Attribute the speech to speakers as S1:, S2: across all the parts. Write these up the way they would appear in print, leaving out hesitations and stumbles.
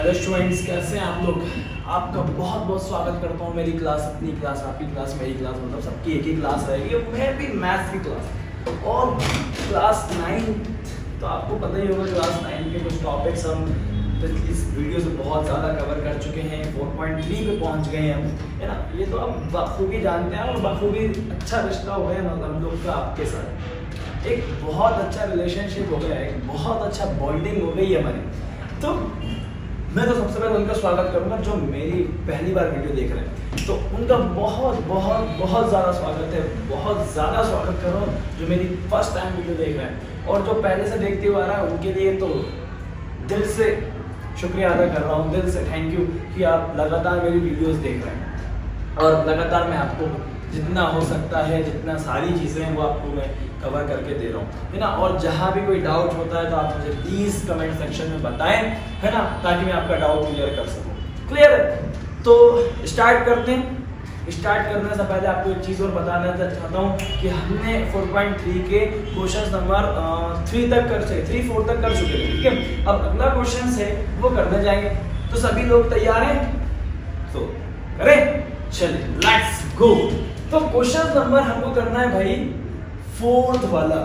S1: Hello students, कैसे हैं आप लोग। आपका बहुत बहुत स्वागत करता हूँ मेरी क्लास, अपनी क्लास, आपकी क्लास, मेरी क्लास, मतलब सबकी एक ही क्लास रहेगी और मैं भी मैथ्स की क्लास और क्लास 9। तो आपको पता ही होगा क्लास 9 के कुछ टॉपिक्स हम इस वीडियो से बहुत ज़्यादा कवर कर चुके हैं। 4.3 पे पहुँच गए हैं हम, है ना। ये तो आप बखूबी जानते हैं और बखूबी अच्छा रिश्ता हो गया मतलब हम लोग का आपके साथ। एक बहुत अच्छा रिलेशनशिप हो गया, एक बहुत अच्छा बॉन्डिंग हो गई है हमारी। तो मैं तो सबसे पहले उनका स्वागत करूंगा जो मेरी पहली बार वीडियो देख रहे हैं, तो उनका बहुत बहुत बहुत ज़्यादा स्वागत है, बहुत ज़्यादा स्वागत करो जो मेरी फर्स्ट टाइम वीडियो देख रहे हैं। और जो पहले से देखते हुए आ रहा है उनके लिए तो दिल से शुक्रिया अदा कर रहा हूँ, दिल से थैंक यू कि आप लगातार मेरी वीडियोस देख रहे हैं। और लगातार मैं आपको जितना हो सकता है, जितना सारी चीज़ें हैं वो आपको मैं कवर करके दे रहा हूँ, है ना। और जहाँ भी कोई डाउट होता है तो आप मुझे प्लीज़ कमेंट सेक्शन में बताएं, है ना, ताकि मैं आपका डाउट क्लियर कर सकूँ। क्लियर है? तो स्टार्ट करते हैं। स्टार्ट करने से पहले आपको एक चीज़ और बताना चाहता हूँ कि हमने 4.3 के क्वेश्चन नंबर 3 तक कर चुके, 3-4 तक कर चुके हैं, ठीक है। अब अगला क्वेश्चन है वो करने जाएंगे। तो सभी लोग तैयार हैं? तो करें, चलिए लेट्स गो। तो क्वेश्चन नंबर हमको करना है भाई 4th वाला।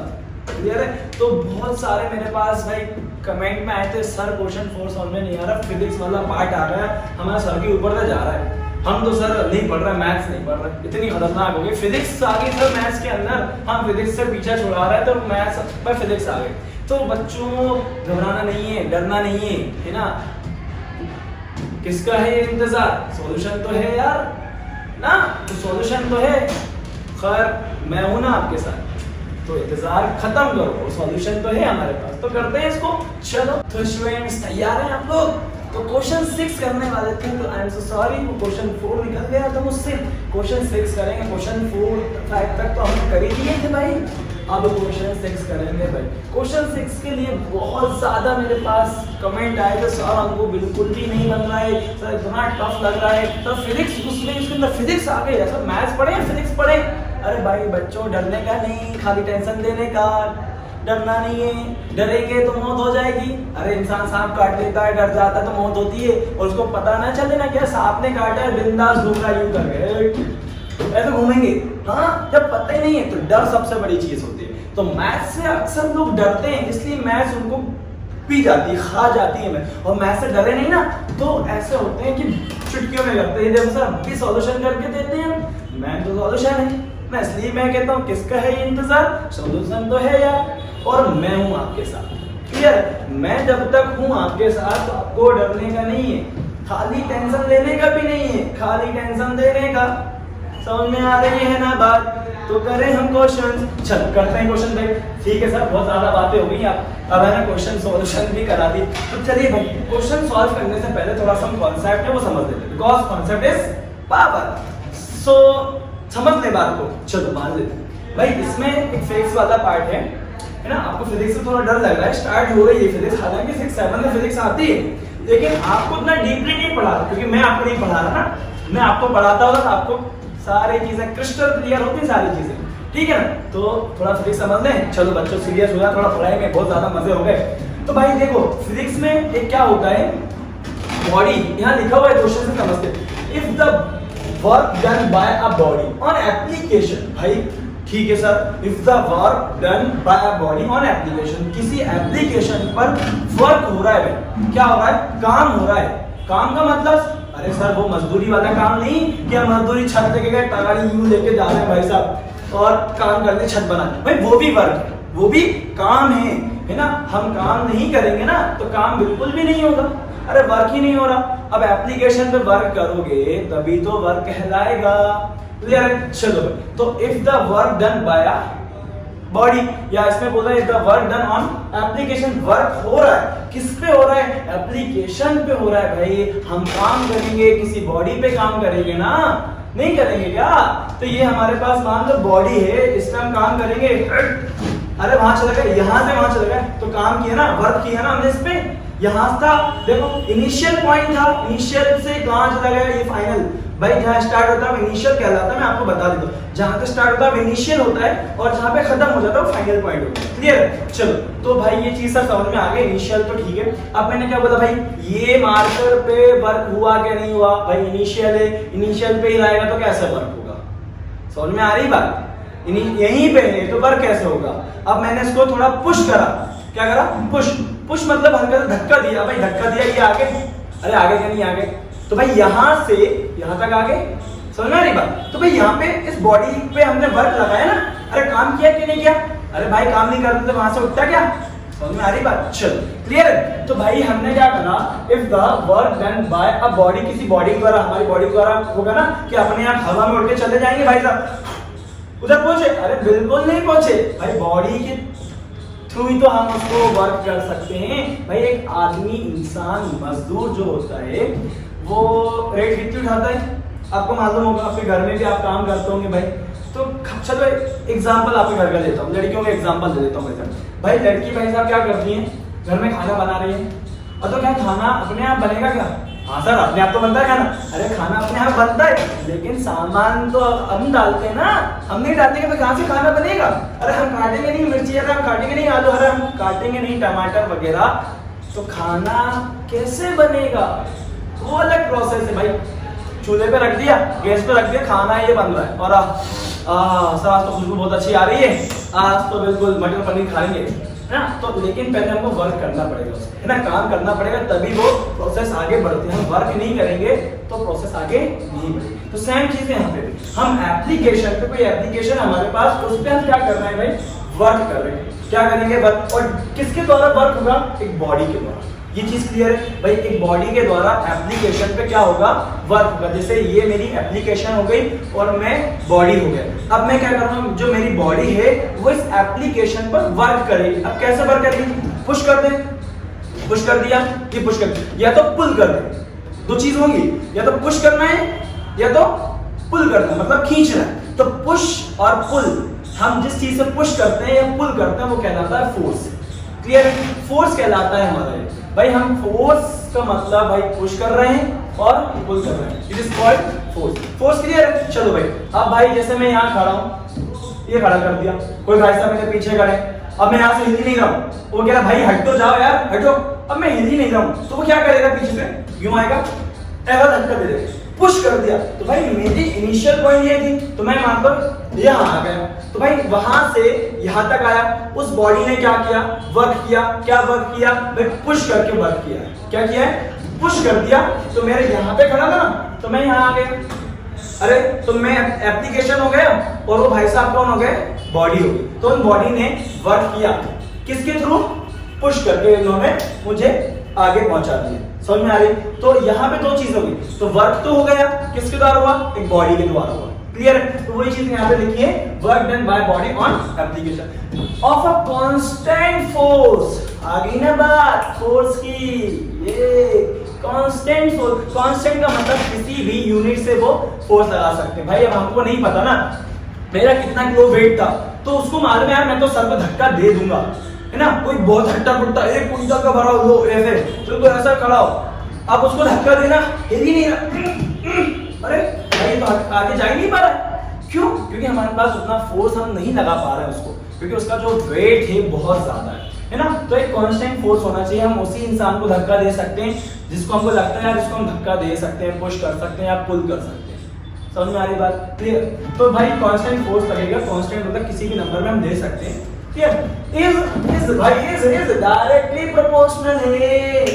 S1: क्लियर है? तो बहुत सारे मेरे पास भाई कमेंट में आए थे, सर क्वेश्चन 4 समझ में नहीं आ रहा, फिजिक्स वाला पार्ट आ रहा है, हमारा सर के ऊपर से जा रहा है, हम तो सर नहीं पढ़ रहे, मैथ्स नहीं पढ़ रहे। इतनी खतरनाक हो गई, फिजिक्स आ गई सर मैथ्स के अंदर, हम फिजिक्स से पीछा छुड़ा रहे हैं तो मैथ्स पर फिजिक्स आ गई। तो बच्चों घबराना नहीं है, डरना नहीं है ना। किसका है ये इंतजार? सॉल्यूशन तो है यार ना, तो सॉल्यूशन तो है। खैर मैं हूं ना आपके साथ, तो इंतजार खत्म करो, सॉल्यूशन तो है हमारे पास, तो करते हैं इसको। चलो तो स्टूडेंट्स तैयार हैं आप लोग? तो क्वेश्चन 6 करने वाले थे, तो आई एम सो सॉरी वो क्वेश्चन 4 निकल गया था मुझसे। क्वेश्चन 6 करेंगे, क्वेश्चन 4-5 तक तो हम कर ही दिए थे भाई, अब क्वेश्चन 6 करेंगे भाई। क्वेश्चन 6 के लिए बहुत ज्यादा मेरे पास कमेंट आए थे, सर हमको बिल्कुल भी नहीं बन रहा है, सर इतना टफ लग रहा है, सर फिजिक्स उसमें इसके अंदर फिजिक्स आ गई है, सर मैथ्स पढ़े फिजिक्स पढ़े। अरे भाई बच्चों डरने का नहीं, खाली टेंशन देने का, डरना नहीं है। डरेंगे तो मौत हो जाएगी। अरे इंसान सांप काट लेता है, डर जाता है तो मौत होती है, और उसको पता ना चले ना क्या सांप ने काटा है, बिंदास घूम रहा यूं करके ऐसे घूमेंगे। हाँ, जब पता ही नहीं है तो डर सबसे बड़ी चीज होती है। तो मैथ्स से अक्सर लोग डरते हैं, इसलिए मैथ्स उनको पी जाती है, खा जाती है मैं। और मैथ्स से डरे नहीं ना तो ऐसे होते हैं कि चुटकियों में करते हैं, जब सर भी सॉल्यूशन करके देते हैं, मैं तो सॉल्यूशन है ना, इसलिए मैं कहता हूँ किसका है ये इंतजार, सॉल्यूशन तो है यार। और मैं हूं आपके साथ, क्लियर। मैं जब तक हूं आपके साथ तो आपको डरने का नहीं है, खाली टेंशन लेने का भी नहीं है, खाली टेंशन देने का। समझ में आ रही है ना बात? तो करें हम क्वेश्चन, चल करते हैं क्वेश्चन भाई। ठीक है सर, बहुत ज्यादा बातें हो गई अब है ना, क्वेश्चन सॉल्यूशन भी करा दी। तो चलिए भाई क्वेश्चन सॉल्व करने से पहले थोड़ा सा कॉन्सेप्ट है वो समझ लेते हैं, बिकॉज कॉन्सेप्ट इज पावर। सो समझ ले बात को, चलो मान लेते भाई। इसमें एक फिजिक्स वाला पार्ट है ना। आपको फिजिक्स से थोड़ा डर लग रहा है, स्टार्ट हो रही है फिजिक्स, हालांकि 6-7 में फिजिक्स आती है, लेकिन आपको इतना डीपली नहीं पढ़ा, क्योंकि मैं आपको नहीं पढ़ा रहा ना। मैं आपको पढ़ाता होगा तो आपको सारी चीजें क्रिस्टल क्लियर होती, सारी चीजें, ठीक है ना। तो थोड़ा फिजिक्स समझ लें। चलो बच्चों सीरियस हो जाए, थोड़ा पढ़ाई में बहुत ज्यादा मजे हो गए। तो भाई देखो फिजिक्स में एक क्या होता है, बॉडी, यहाँ लिखा हुआ है क्वेश्चन से समझते। If the work done bye a body on application, भाई ठीक है sir, if the work done bye a body on application, किसी एप्लीकेशन पर वर्क हो रहा है, क्या हो रहा है, काम हो रहा है। काम का मतलब, अरे सर वो मजदूरी वाला काम नहीं, क्या मजदूरी छत लेके गए, टाड़ी यूं लेके जा रहे हैं भाई साहब और काम करने छत बना, भाई वो भी वर्क है, वो भी काम है ना। हम काम नहीं करेंगे ना तो काम बिल्कुल भी नहीं होगा। अरे वर्क ही नहीं हो रहा, अब एप्लीकेशन पे वर्क करोगे तभी तो वर्क कहलाएगा। क्लियर? चलो तो if the work done by body, या इसमें बोला if the work done on application, work हो रहा है, किस पे हो रहा है, एप्लीकेशन पे हो रहा है भाई। हम काम करेंगे किसी बॉडी पे काम करेंगे ना, नहीं करेंगे क्या? तो ये हमारे पास मान लो बॉडी है, इस पे हम काम करेंगे। अरे वहां चला गया, यहां से वहां चला गया, तो काम किया ना, वर्क किया ना हमने इस पे। यहां था देखो इनिशियल पॉइंट था, इनिशियल से कहां चला गया, ये फाइनल। भाई जहाँ स्टार्ट होता है इनिशियल कहलाता है, मैं आपको बता देता हूँ। जहाँ पे स्टार्ट होता है इनिशियल होता है और जहाँ पे खत्म हो जाता है फाइनल पॉइंट होता है। क्लियर? चलो तो भाई ये चीज सब समझ में आ गई। इनिशियल तो ठीक है। अब मैंने क्या बोला भाई, ये मार्कर पे वर्क हुआ क्या नहीं हुआ? भाई इनिशियल है, इनिशियल पे ही रहेगा तो कैसे वर्क होगा? समझ में आ रही बात? यहीं पे है तो वर्क कैसे होगा? अब मैंने इसको थोड़ा पुश करा। क्या करा? पुश। पुश मतलब हल्का सा धक्का दिया। भाई धक्का दिया, ये आगे, अरे आगे क्या नहीं आगे, तो भाई यहां से यहां तक आगे। समझ में आ रही बात? तो भाई यहाँ पे इस बॉडी पे हमने वर्क लगाया ना, अरे काम किया कि नहीं किया? अरे भाई काम नहीं करते तो वहां से उठता क्या? समझ में आ रही बात? चलो क्लियर है। तो भाई हमने क्या करना, if the work done bye a body, किसी बॉडी द्वारा, हमारी बॉडी द्वारा होगा ना कि अपने आप हवा में उड़ के चले जाएंगे भाई साहब उधर पहुंचे? अरे बिल्कुल नहीं पहुंचे भाई, बॉडी के थ्रू ही तो हम उसको वर्क कर सकते हैं। भाई एक आदमी, इंसान, मजदूर जो होता है वो रेट कितनी उठाता है? आपको मालूम होगा, आपके घर में भी आप काम करते होंगे भाई। तो चलो एग्जांपल आपके घर का लेता हूँ, लड़कियों का एग्जांपल दे देता हूँ। भाई लड़की भाई साहब क्या करती हैं, घर में खाना बना रही है, और तो क्या खाना अपने आप बनेगा क्या? हाँ सर अपने आप तो बनता है खाना। अरे खाना अपने आप बनता है, लेकिन सामान तो हम डालते हैं ना, हम नहीं डालेंगे तो कहाँ से खाना बनेगा? अरे हम काटेंगे नहीं मिर्ची, अरे हम काटेंगे नहीं आलू, अरे हम काटेंगे नहीं टमाटर वगैरह, तो खाना कैसे बनेगा? वो अलग प्रोसेस है भाई। चूल्हे पे रख दिया, गैस पे रख दिया, खाना ये बन रहा है, और सर आज तो खुशबू बहुत अच्छी आ रही है, आज तो बिल्कुल मटर पनीर खाएंगे, है ना? तो लेकिन पहले हमको वर्क करना पड़ेगा उसमें, है ना? काम करना पड़ेगा, तभी वो प्रोसेस आगे बढ़ती है। हम वर्क नहीं करेंगे तो प्रोसेस आगे नहीं बढ़ेगी। तो सेम चीज है यहाँ पे, हम एप्लीकेशन पे, कोई एप्लीकेशन हमारे पास, उस पर हम क्या कर रहे हैं भाई? वर्क कर रहे हैं। क्या करेंगे वर्क? और किसके द्वारा वर्क होगा? एक बॉडी के द्वारा। ये चीज क्लियर है भाई? एक बॉडी के द्वारा एप्लीकेशन पे क्या होगा? वर्क होगा। जैसे ये मेरी एप्लीकेशन हो गई और मैं बॉडी हो गया। अब मैं क्या कर रहा हूँ, जो मेरी बॉडी है वो इस एप्लीकेशन पर वर्क करेगी। अब कैसे वर्क करेगी? पुश कर दे, पुश कर दिया, ये पुश कर दे, या तो पुल कर दे। दो चीज होंगी, या तो पुश करना है या तो पुल करना है, मतलब खींचना है। तो पुश और पुल, हम जिस चीज से पुश करते हैं या पुल करते हैं वो कहलाता है फोर्स। क्लियर है? फोर्स कहलाता है हमारा भाई। हम फोर्स का मतलब भाई पुश कर रहे हैं और पुल कर रहे हैं, it is called force. Force clear है? चलो भाई, अब भाई जैसे मैं यहाँ खड़ा हूँ, ये खड़ा कर दिया, कोई भाई साहब मेरे पीछे खड़े, अब मैं यहाँ से हिल ही नहीं रहा हूँ, वो कह रहा भाई हट तो जाओ यार, हटो। अब मैं हिल ही नहीं रहा हूँ, तो वो क्या करेगा? पीछे से यूं आएगा, ऐसा धक्का दे देगा, पुश कर दिया। तो भाई मेरी इनिशियल पॉइंट ये थी, तो मैं मान लो यहाँ आ गया, तो भाई वहां से यहाँ तक आया। उस बॉडी ने क्या किया? वर्क किया। क्या वर्क किया? भाई पुश करके वर्क किया। क्या किया है? पुश कर दिया। तो मेरे यहाँ पे खड़ा था ना, तो मैं यहाँ आ गया। अरे तो मैं एप्लीकेशन हो गया और वो भाई साहब कौन हो गए? बॉडी हो गई। तो उन बॉडी ने वर्क किया, किसके थ्रू? पुश करके इन्होंने मुझे आगे पहुंचा दिया। समझ में आ रही? तो यहाँ पे दो चीज हो गई, तो वर्क तो हो गया, किसके द्वारा हुआ? एक बॉडी के द्वारा हुआ। क्लियर है? तो वही चीज यहाँ पे लिखी है, work done by body on application of a constant force. आ गई ना बात फोर्स की? ये कांस्टेंट फोर्स, कांस्टेंट का मतलब किसी भी यूनिट से वो फोर्स लगा सकते हैं। भाई अब हमको नहीं पता ना मेरा कितना किलो वेट था, तो उसको मालूम है यार मैं तो सर को धक्का दे दूंगा, है ना? कोई बहुत हट्टा पुट्टा एक कुंटल का भरा लो ऐसे, तो ऐसा खड़ा हो, अब उसको धक्का देना, हिल ही नहीं रहा, अरे भाई तो आगे जा ही नहीं पा रहा। क्यों? क्योंकि हमारे पास उतना फोर्स हम नहीं लगा पा रहे हैं उसको, क्योंकि उसका जो वेट है बहुत ज्यादा है ना? तो एक कांस्टेंट फोर्स होना चाहिए। हम उसी इंसान को धक्का दे सकते हैं जिसको हमको लगता है यार इसको हम धक्का दे सकते हैं, पुश कर सकते हैं या पुल कर सकते हैं। समझ में आ रही बात? क्लियर? तो भाई कांस्टेंट फोर्स लगेगा, कांस्टेंट मतलब किसी भी नंबर में हम दे सकते हैं। इज डायरेक्टली प्रोपोर्शनल है।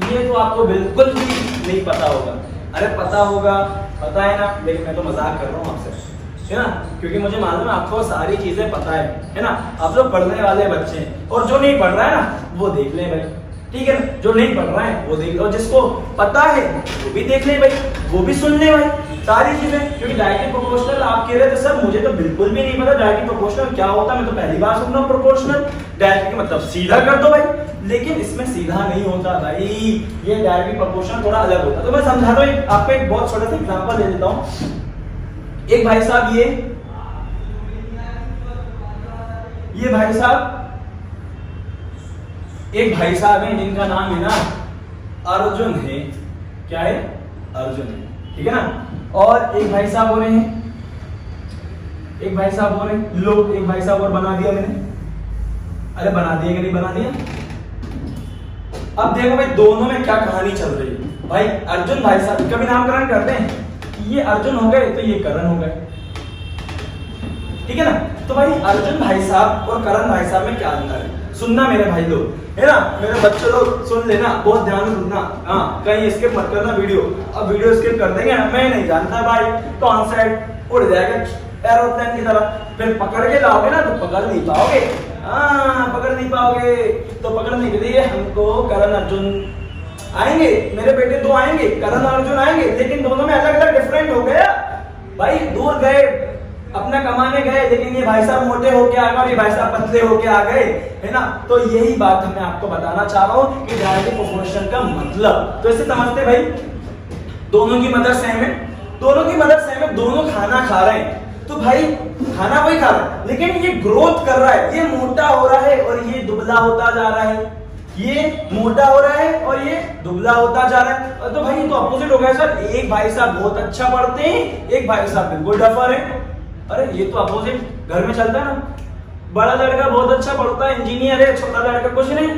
S1: ये तो आपको बिल्कुल भी नहीं पता होगा। अरे पता होगा, पता है ना, लेकिन मैं तो मजाक कर रहा हूँ आपसे, है ना? क्योंकि मुझे मालूम है आपको सारी चीजें पता है ना? आप लोग पढ़ने वाले बच्चे हैं, और जो नहीं पढ़ रहा है ना वो देख ले भाई, ठीक है ना? जो नहीं पढ़ रहा है वो देख, और जिसको पता है वो भी देख ले भाई, वो भी सुन ले भाई, सारी चीजें। क्योंकि डायरेक्टली प्रोपोर्शनल आप कह रहे थे सर मुझे तो बिल्कुल भी नहीं पता डायरेक्टली प्रोपोर्शनल क्या होता है, मैं तो पहली बार सुन रहा हूँ प्रोपोर्शनल। डायरेक्टली मतलब सीधा कर दो भाई, लेकिन इसमें सीधा नहीं होता भाई, ये डायरेक्टली प्रोपोर्शनल थोड़ा अलग होता है। तो मैं समझाता हूँ, आपको एक बहुत छोटा सा एग्जांपल दे देता हूँ। एक भाई साहब, ये भाई साहब, एक भाई साहब हैं जिनका नाम है ना अर्जुन है। क्या है? अर्जुन है। ठीक है ना। और एक भाई साहब हो रहे हैं, एक भाई साहब हो रहे हैं, लो एक भाई साहब और बना दिया मैंने। अरे बना दिया कि नहीं बना दिया। अब देखो भाई दोनों में क्या कहानी चल रही है। भाई अर्जुन भाई साहब, कभी नामकरण करते हैं, ये अर्जुन हो गए तो ये करण हो गए, ठीक है ना। तो भाई अर्जुन भाई साहब और करण भाई साहब में क्या अंतर है, सुनना मेरे भाई लोग, है ना, मेरे बच्चे लोग सुन लेना, बहुत ध्यान से सुनना। हाँ कहीं स्किप मत करना वीडियो, अब वीडियो स्किप कर देंगे ना, मैं नहीं जानता भाई, कॉन्सेप्ट उड़ जाएगा एरोप्लेन की तरह, फिर पकड़ के लाओगे ना तो पकड़ नहीं पाओगे। हाँ पकड़ नहीं पाओगे, तो पकड़ने के लिए हमको करण अर्जुन आएंगे, मेरे बेटे दो आएंगे, करण अर्जुन आएंगे, लेकिन दोनों में अलग अलग डिफरेंट हो गया भाई। दूर गए अपना कमाने गए, लेकिन ये भाई साहब मोटे होके आ गए, ये भाई साहब पतले होके आ गए, है ना। तो यही बात मैं आपको बताना चाह रहा हूँ कि डायरेक्ट प्रोपोर्शन का मतलब, तो इसे समझते भाई, दोनों की मदर सेम है, दोनों की मदर सेम है, दोनों खाना खा रहे हैं, तो भाई खाना वही खा रहा है, लेकिन ये ग्रोथ कर रहा है, ये मोटा हो रहा है और ये दुबला होता जा रहा है, ये मोटा हो रहा है और ये दुबला होता जा रहा है। तो भाई ये तो अपोजिट हो गया सर, एक भाई साहब बहुत अच्छा पढ़ते हैं, एक भाई साहब बिल्कुल डफर है। अरे ये तो अपोजिट घर में चलता है ना, बड़ा लड़का बहुत अच्छा पढ़ता है, इंजीनियर है, छोटा लड़का कुछ नहीं,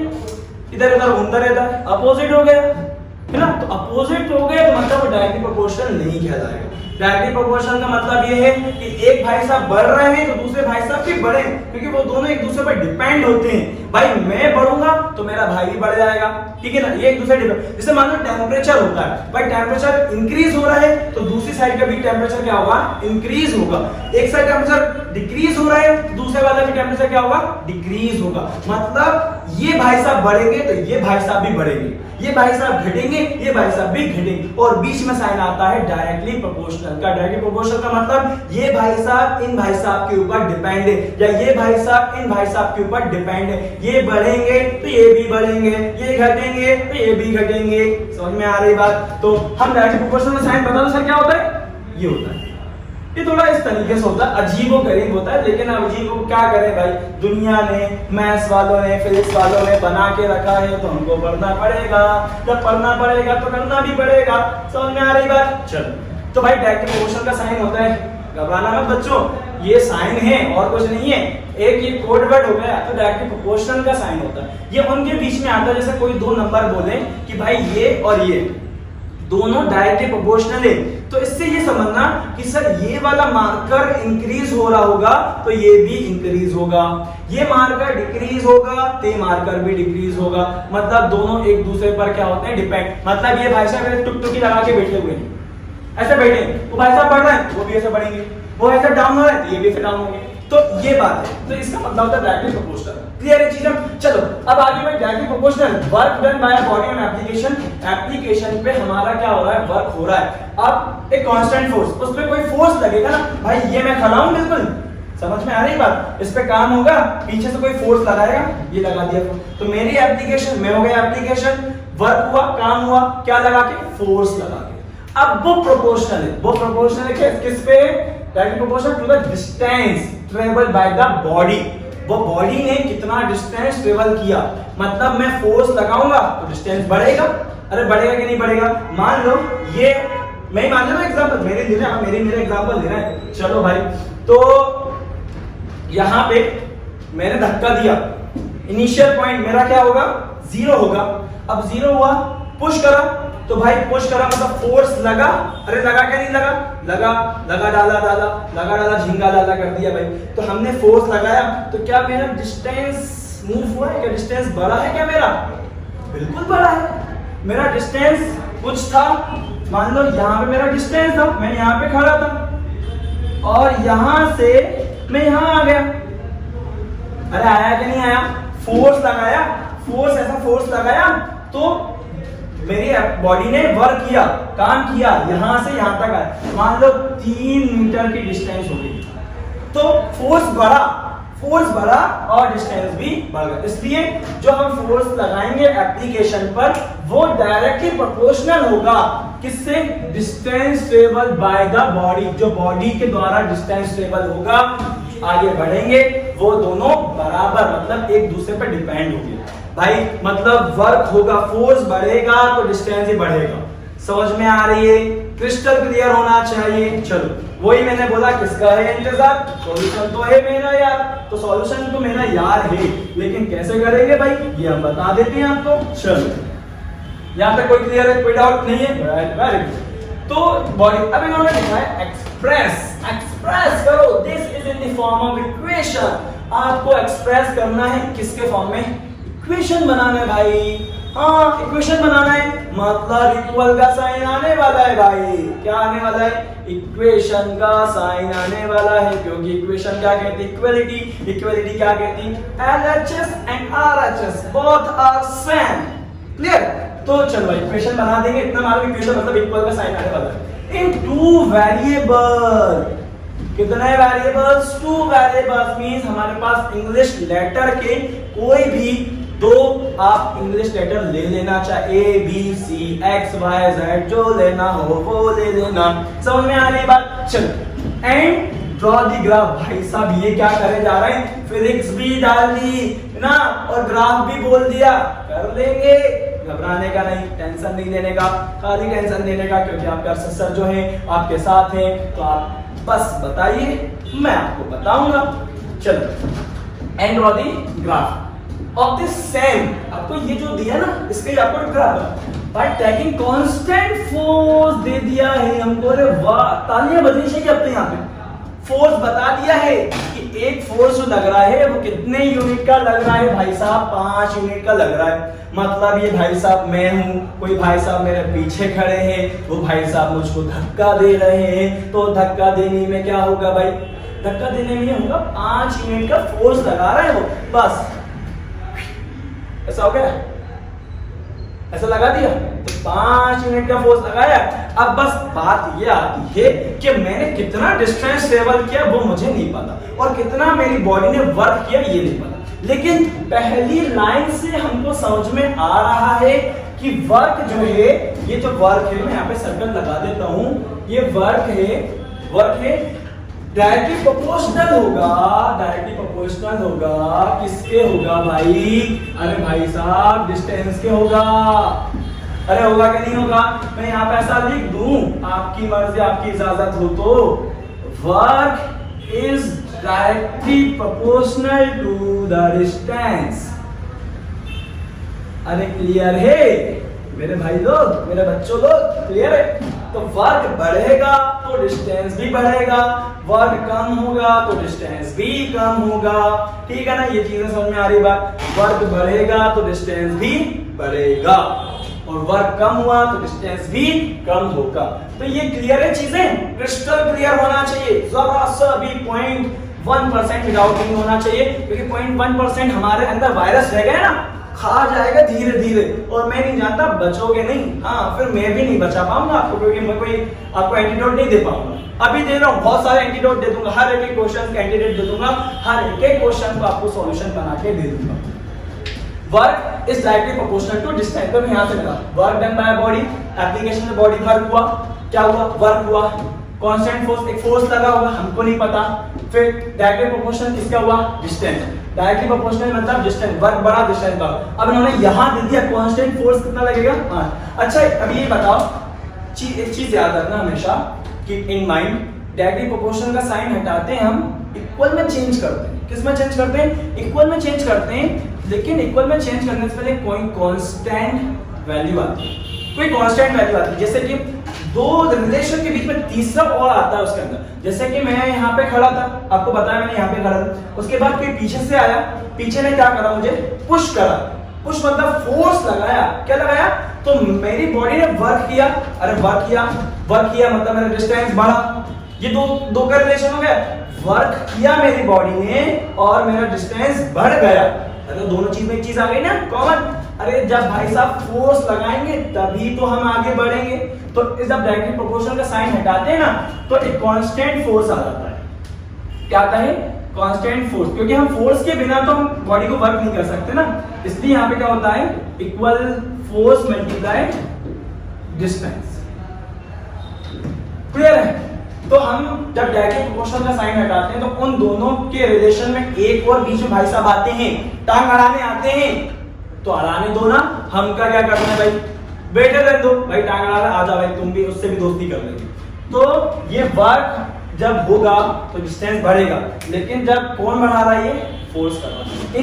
S1: इधर उधर घूमता रहता है, अपोजिट हो गया, है ना। तो अपोजिट हो गया तो मतलब डायरेक्टली प्रोपोर्शनल नहीं कहलाएगा। डायरेक्टली प्रोपोर्शनल का मतलब ये है कि एक भाई साहब बढ़ रहे हैं तो दूसरे भाई साहब भी बढ़े, क्योंकि वो दोनों एक दूसरे पर डिपेंड होते हैं। भाई मैं बढ़ूंगा तो मेरा भाई भी बढ़ जाएगा, ठीक है ना, ये एक दूसरे डिपेंड। जैसे मान लो टेम्परेचर होता है, भाई टेम्परेचर इंक्रीज हो रहा है तो दूसरी साइड का भी टेम्परेचर क्या होगा, इंक्रीज होगा। एक साइड टेम्परेचर डिक्रीज हो रहा है, दूसरे वाला भी टेम्परेचर क्या होगा, डिक्रीज होगा। मतलब ये भाई साहब बढ़ेंगे तो ये भाई साहब भी बढ़ेंगे, ये भाई साहब घटेंगे, ये भाई साहब भी घटेंगे, और बीच में साइन आता है डायरेक्टली प्रोपोर्शनल का। डायरेक्टली प्रोपोर्शनल का मतलब ये भाई साहब इन भाई साहब के ऊपर डिपेंड है, या ये भाई साहब इन भाई साहब के ऊपर डिपेंड है। ये बढ़ेंगे तो ये भी बढ़ेंगे, ये घटेंगे तो ये भी घटेंगे। समझ में आ रही बात। तो हम डायरेक्टली प्रोपोर्शनल का साइन बता दो सर क्या होता है, ये होता है। ये थोड़ा इस तरीके से होता है, अजीबो गरीब होता है, लेकिन अब अजीबो क्या करें भाई, दुनिया ने, मैथ्स वालों ने, फिजिक्स वालों ने बना के रखा है तो हमको पढ़ना पड़ेगा, जब पढ़ना पड़ेगा तो करना भी पड़ेगा। समझ में आ रही बात। चलो तो भाई डायरेक्ट प्रोपोर्शनल का साइन होता है, घबराना मत बच्चों, ये साइन है और कुछ नहीं है, एक ये कोड वर्ड हो गया, तो डायरेक्ट प्रोपोर्शनल का साइन होता है। ये उनके बीच में आता है, जैसे कोई दो नंबर बोले कि भाई ये और ये दोनों डायरेक्टली प्रोपोर्शनल है, तो इससे ये समझना कि सर ये वाला मार्कर इंक्रीज हो रहा होगा तो ये भी इंक्रीज होगा, ये मार्कर डिक्रीज होगा तो ये मार्कर भी डिक्रीज होगा। मतलब दोनों एक दूसरे पर क्या होते हैं, डिपेंड। मतलब ये भाई साहब टुकटुकी लगा के बैठे हुए हैं, ऐसे बैठे, वो भाई साहब बढ़ रहे हैं वो भी ऐसे बढ़ेंगे, वो ऐसे डाउन हो रहे हैं ये भी ऐसे डाउन होंगे। तो ये बात है, तो इसका मतलब होता है डायरेक्टली प्रोपोर्शनल। क्लियर है चीज। चलो अब आगे मैं directly proportional work done by body on application, application पे हमारा क्या हो रहा है, वर्क हो रहा है। अब एक कांस्टेंट फोर्स, उस पे कोई फोर्स लगेगा ना भाई, ये मैं खड़ा हूं बिल्कुल, समझ में आ रही बात, इस पे काम होगा, पीछे से कोई फोर्स लगाएगा, ये लगा दिया तो मेरी एप्लीकेशन में हो गया, एप्लीकेशन वर्क हुआ, काम हुआ, क्या लगा के, फोर्स लगा के। अब वो प्रोपोर्शनल है, वो प्रोपोर्शनल है किस पे, directly proportional to the distance travel by the body. वो बॉडी ने कितना डिस्टेंस ट्रेवल किया, मतलब मैं फोर्स लगाऊंगा तो डिस्टेंस बढ़ेगा। अरे बढ़ेगा कि नहीं बढ़ेगा। मान लो ये मैं ही मान लो एग्जांपल मेरे ले रहा, मेरे एग्जांपल ले रहा है। चलो भाई तो यहां पे मैंने धक्का दिया, इनिशियल पॉइंट मेरा क्या होगा, 0 होगा। अब 0 हुआ, पुश करा तो भाई पुश करा मतलब फोर्स लगा, अरे लगा क्या नहीं लगा, लगा डाला झिंगा डाला कर दिया भाई। तो हमने फोर्स लगाया तो क्या मेरा डिस्टेंस मूव हुआ है, क्या डिस्टेंस बढ़ा है, क्या मेरा बिल्कुल बढ़ा है। मेरा डिस्टेंस कुछ था, मान लो यहाँ पे मेरा डिस्टेंस था, मैं यहाँ पे खड़ा था और यहाँ से मैं यहाँ आ गया। अरे आया कि नहीं आया, फोर्स लगाया, फोर्स ऐसा फोर्स लगाया तो मेरी बॉडी ने वर्क किया, काम किया, यहां से यहां तक आया। मान लो 3 मीटर की डिस्टेंस हो गई तो फोर्स बढ़ा और डिस्टेंस भी बढ़ गया। इसलिए जो हम फोर्स लगाएंगे एप्लीकेशन पर वो डायरेक्टली प्रोपोर्शनल होगा किससे, distance travel by the body. जो बॉडी के द्वारा डिस्टेंस ट्रेवल होगा, आगे बढ़ेंगे, वो दोनों बराबर मतलब एक दूसरे पर डिपेंड होंगे भाई। मतलब वर्क होगा, फोर्स बढ़ेगा तो डिस्टेंस ही बढ़ेगा। समझ में आ रही है, क्रिस्टल क्लियर होना चाहिए। चलो वही मैंने बोला, किसका है इंतजार, सॉल्यूशन तो है मेरा यार, तो सॉल्यूशन तो मेरा यार है, लेकिन कैसे करेंगे भाई ये हम बता देते हैं आपको। चलो यहाँ पे कोई क्लियर है, कोई डाउट नहीं है, वेरी गुड। तो बॉडी अब इन्होंने लिखा है एक्सप्रेस करो, this is in the form of equation. आपको एक्सप्रेस करना है किसके फॉर्म में, इक्वेशन बनाना है भाई। हाँ इक्वेशन बनाना है, मतलब इक्वल का साइन आने वाला है भाई। क्या आने वाला है, इक्वेशन का साइन आने वाला है, क्योंकि इक्वेशन क्या कहती है, इक्वलिटी। इक्वलिटी क्या कहती है, LHS and RHS both are same. Clear, तो चलो इक्वेशन बना देंगे, इतना मालूम इक्वेशन मतलब इक्वल का साइन आने वाला है इन टू वेरिएबल। कितने वेरिएबल्स, टू वेरिएबल्स मींस हमारे पास इंग्लिश लेटर के कोई भी दो आप इंग्लिश लेटर ले लेना, चाहे A B C X Y Z जो लेना हो वो ले लेना। समझ में आ रही बात। चलो एंड ड्रॉ दी ग्राफ। भाई साहब ये क्या करे जा रहे हैं, फिजिक्स भी डाल दी ना और ग्राफ भी बोल दिया, कर लेंगे, घबराने का नहीं, टेंशन नहीं लेने का, खाली टेंशन लेने का, क्योंकि आपका सर जो है आपके साथ है, तो आप बस बताइए मैं आपको बताऊंगा। चलो and draw the graph of this same. आपको ये जो दिया ना इसके आपको graph by taking constant force दे दिया है हमको। अरे वाह, तालियां बजनी चाहिए अपने यहाँ पे। फोर्स बता दिया है कि एक फोर्स जो लग रहा है वो कितने यूनिट का लग रहा है भाई साहब, 5 यूनिट का लग रहा है। मतलब ये भाई साहब मैं हूं, कोई भाई साहब मेरे पीछे खड़े हैं, वो भाई साहब मुझको धक्का दे रहे हैं, तो धक्का देने में क्या होगा भाई, धक्का देने में होगा 5 यूनिट का फोर्स लगा रहे हो, बस ऐसा हो गया, ऐसा लगा दिया तो 5 यूनिट का फोर्स लगाया। अब बस बात ये आती है कि मैंने कितना डिस्टेंस ट्रेवल किया वो मुझे नहीं पता, और कितना मेरी बॉडी ने वर्क किया ये नहीं पता, लेकिन पहली लाइन से हमको समझ में आ रहा है कि वर्क जो है, ये जो वर्क है मैं यहाँ पे सर्कल लगा देता हूं, ये वर्क है डायरेक्टली प्रोपोर्शनल होगा, डायरेक्टली प्रोपोर्शनल होगा किसके होगा भाई, अरे भाई साहब डिस्टेंस के होगा। अरे होगा कि नहीं होगा, मैं यहाँ पे ऐसा लिख दूं, आपकी मर्जी आपकी इजाजत हो तो, work is directly proportional to the distance. अरे क्लियर है मेरे भाई लोग, मेरे बच्चों लोग, क्लियर है। तो वर्क बढ़ेगा तो डिस्टेंस भी बढ़ेगा, वर्क कम होगा तो डिस्टेंस भी कम होगा, ठीक है ना, ये चीजें समझ में आ रही बात। वर्क बढ़ेगा तो डिस्टेंस भी बढ़ेगा, और वर्क कम हुआ तो डिस्टेंस भी कम होगा। तो ये क्लियर है, चीजें क्रिस्टल क्लियर होना चाहिए, जरा सा भी 0.1% डाउट नहीं होना चाहिए, क्योंकि 0.1% हमारे अंदर वायरस रह गया ना, खा जाएगा धीरे धीरे, और मैं नहीं जानता बचोगे नहीं। हाँ फिर मैं भी नहीं बचा पाऊंगा आपको, क्योंकि मैं कोई आपको एंटीडोट नहीं दे पाऊंगा। अभी दे रहा हूँ, बहुत सारे एंटीडोट दे दूंगा, हर एक क्वेश्चन का एंटीडोट दे दूंगा, हर एक क्वेश्चन को आपको सॉल्यूशन बना के दे दूंगा। Work is directly proportional to distance. तो यहां से लगा work done by body, application में बॉडी वर्क हुआ, क्या हुआ, वर्क हुआ, कांस्टेंट फोर्स, एक फोर्स लगा होगा हमको नहीं पता, फिर डायरेक्टली प्रोपोर्शनल किसका हुआ, डिस्टेंस, डायरेक्टली प्रोपोर्शनल मतलब डिस्टेंस, वर्क बड़ा डिस्टेंस का। अब इन्होंने यहां दे दिया कांस्टेंट फोर्स कितना लगेगा। हां अच्छा, अब ये बताओ एक चीज याद रखना हमेशा कि इन माइंड, डायरेक्टली प्रोपोर्शनल का साइन हटाते हैं हम, इक्वल में चेंज करते हैं। किस में चेंज करते हैं, इक्वल में चेंज करते हैं, लेकिन इक्वल में चेंज करने से पहले कोई कांस्टेंट वैल्यू आती है, कोई कांस्टेंट वैल्यू आती है, जैसे कि दो रिलेशन के बीच में तीसरा और आता है उसके अंदर। जैसे कि मैं यहाँ पे खड़ा था, आपको बताया मैंने यहाँ पे खड़ा था, उसके बाद कोई पीछे से आया, पीछे ने क्या करा, मुझे पुश करा, पुश मतलब फोर्स लगाया, क्या लगाया, तो मेरी बॉडी ने वर्क किया। अरे वर्क किया मतलब मेरा डिस्टेंस बढ़ा, ये दो का रिलेशन हो गया, वर्क किया मेरी बॉडी ने और मेरा डिस्टेंस बढ़ गया। अरे दोनों चीज में एक चीज आ गई ना कॉमन। अरे जब भाई साहब फोर्स लगाएंगे तभी तो हम आगे बढ़ेंगे, तो जब डायरेक्टली प्रोपोर्शनल का साइन हटाते हैं ना, तो एक कांस्टेंट फोर्स आ जाता है। क्या आता है, कांस्टेंट फोर्स, क्योंकि हम फोर्स के बिना तो हम बॉडी को वर्क नहीं कर सकते ना, इसलिए यहाँ पे क्या होता है, equal force multiply distance. Clear है। तो हम जब डायरेक्टली प्रोपोर्शनल का साइन हटाते हैं तो उन दोनों के रिलेशन में एक और बीच में भाई साहब आते हैं, टांग अड़ाने आते हैं, तो अड़ाने दो ना, हमका क्या करना है भाई, बेटे दे दो भाई, टांग अड़ा आ जा भाई तुम भी उससे भी दोस्ती कर लेंगे। तो ये वर्क जब होगा तो डिस्टेंस बढ़ेगा, लेकिन जब कौन बढ़ा रहा है, ये फोर्स कर रहा है।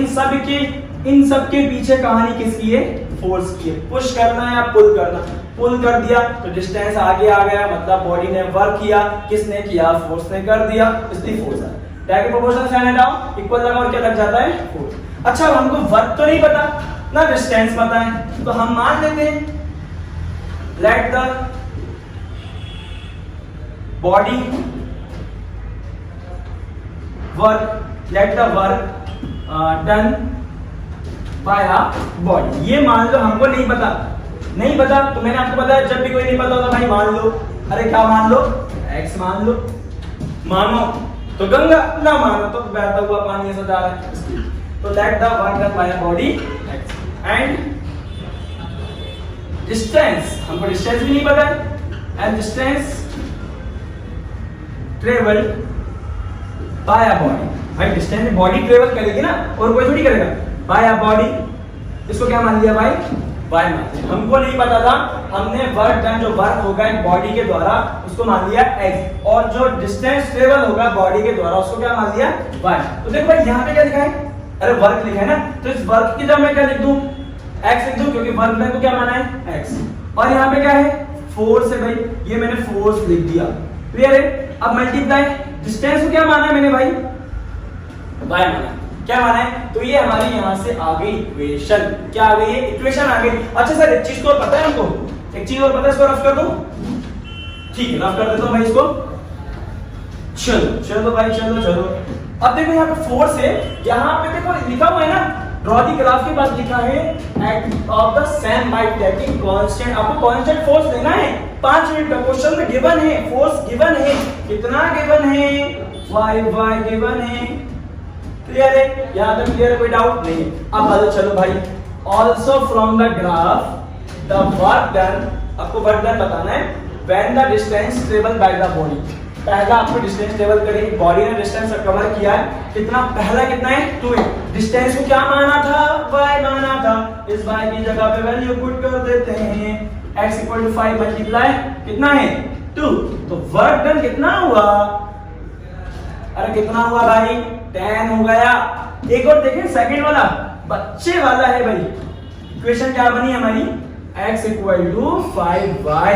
S1: इन सब के पीछे कहानी किसकी है, फोर्स की है। पुश करना या पुल करना, पुल कर दिया तो डिस्टेंस आगे आ गया, मतलब बॉडी ने वर्क किया, किसने किया, फोर्स ने कर दिया, इसलिए फोर्स है। डायरेक्ट प्रोपोर्शनल साइन हटाओ, इक्वल लगाओ, क्या लग जाता है, फोर्स। अच्छा हमको वर्क तो नहीं पता ना डिस्टेंस पता है, तो हम मान लेते हैं let the body work, let the work done bye a body. ये मान लो हमको नहीं पता तो मैंने आपको बताया जब भी कोई नहीं पता होता भाई मान लो, अरे क्या मान लो, x मान लो, मानो तो गंगा, ना मानो तो बहता हुआ पानी ऐसा जा रहा है। तो let the work done bye a body and distance, हमको डिस्टेंस भी नहीं पता है, and distance travel bye a body. भाई डिस्टेंस बॉडी ट्रेवल करेगी ना, और कोई थोड़ी करेगा, बाय अ बॉडी। इसको क्या मान लिया भाई, y मान लिया। हमको नहीं पता था, हमने वर्क डन जो वर्क होगा एक बॉडी के द्वारा उसको मान लिया x, और जो डिस्टेंस ट्रेवल होगा बॉडी के द्वारा उसको क्या मान लिया y। तो देखो भाई यहाँ पे क्या लिखा है, अरे वर्क लिखा है ना, तो इस वर्क की जब मैं क्या लिख दूं, x लिख दूं, क्योंकि वर्क डन को क्या माना है x, और यहाँ पे क्या है, फोर्स है भाई, ये मैंने फोर्स लिख दिया, क्लियर है। अब मल्टीप्लाई, डिस्टेंस को क्या माना है मैंने भाई, y माना, क्या माना है, तो ये हमारी यहाँ से आ गई इक्वेशन, क्या आ गई है, इक्वेशन आ गई। अच्छा सर एक चीज और पता है हमको, एक चीज और पता है, इसको रफ कर दूं, ठीक है रफ कर देता हूं भाई इसको, चलो भाई चलो। अब देखो यहाँ पे फोर्स है, यहाँ पे देखो लिखा हुआ है ना, ड्रॉ द ग्राफ के पास लिखा है act of the same bye taking constant. आपको कांस्टेंट फोर्स लेना है, 5 मिनट का क्वेश्चन में गिवन है, फोर्स गिवन है, कितना गिवन है, y गिवन है, क्लियर है, यहां तक क्लियर है, कोई डाउट नहीं। अब आगे चलो भाई, also from the graph the work done, आपको वर्क डन बताना है when the distance travel by the body. पहला आपको डिस्टेंस ट्रेवल करेगी, बॉडी ने डिस्टेंस कवर किया है, कितना, पहला कितना है 2, डिस्टेंस को क्या माना था, y माना था, इस y की जगह पे वैल्यू पुट कर देते हैं, x = 5 मल्टीप्लाई कितना है 2, तो वर्क डन कितना हुआ, अरे कितना हुआ भाई 10 हो गया। एक और देखें सेकंड वाला, बच्चे वाला है भाई, इक्वेशन क्या बनी हमारी, x = 5y,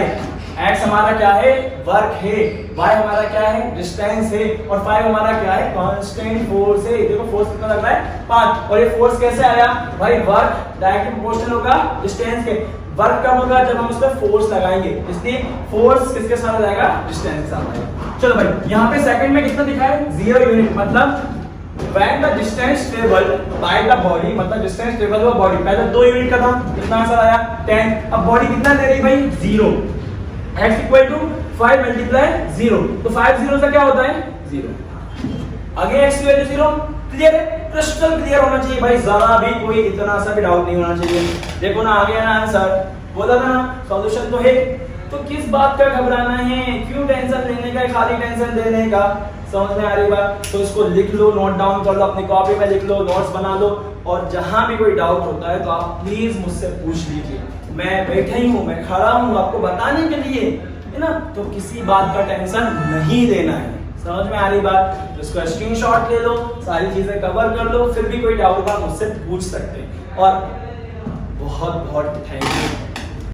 S1: x हमारा क्या है, वर्क है, y हमारा क्या है, डिस्टेंस है, और 5 हमारा क्या है, कांस्टेंट फोर्स है। देखो फोर्स कितना लग रहा है 5, और ये फोर्स कैसे आया भाई, वर्क डायरेक्ट प्रोपोर्शनल होगा डिस्टेंस के, वर्क कब होगा जब हम उस पर फोर्स लगाएंगे, इसलिए फोर्स किसके साथ जाएगा, डिस्टेंस के साथ आएगा। चलो भाई यहाँ पे सेकंड में कितना दिखा है, 0 यूनिट, मतलब when the distance travel by the body, मतलब डिस्टेंस ट्रेवल हुआ बॉडी, पहले 2 यूनिट का था, कितना आंसर आया 10, अब बॉडी कितना दे रही भाई 0, x = 5 मल्टीप्लाई 0, तो 5 0 से क्या होता है 0, आगे x की वैल्यू 0, क्लियर है, क्रिस्टल क्लियर होना चाहिए भाई, जरा भी कोई इतना सा भी डाउट नहीं होना चाहिए। देखो ना आ गया ना आंसर, बोला था ना सॉल्यूशन तो है, तो किस बात का घबराना है, क्यों टेंशन लेने का, खाली टेंशन देने का, समझ में आ रही बात, तो इसको लिख लो, नोट डाउन कर लो, अपनी कॉपी में लिख लो, नोट्स बना लो, और जहां भी कोई डाउट होता है तो आप प्लीज मुझसे पूछ लीजिए, मैं बैठा ही हूँ, मैं खड़ा हूँ आपको बताने के लिए, है ना, तो किसी बात का टेंशन नहीं लेना है, समझ में आ रही बात, तो इसको स्क्रीनशॉट ले लो, सारी चीजें कवर कर लो, फिर भी कोई डाउट आप मुझसे पूछ सकते हैं। और बहुत बहुत थैंक यू।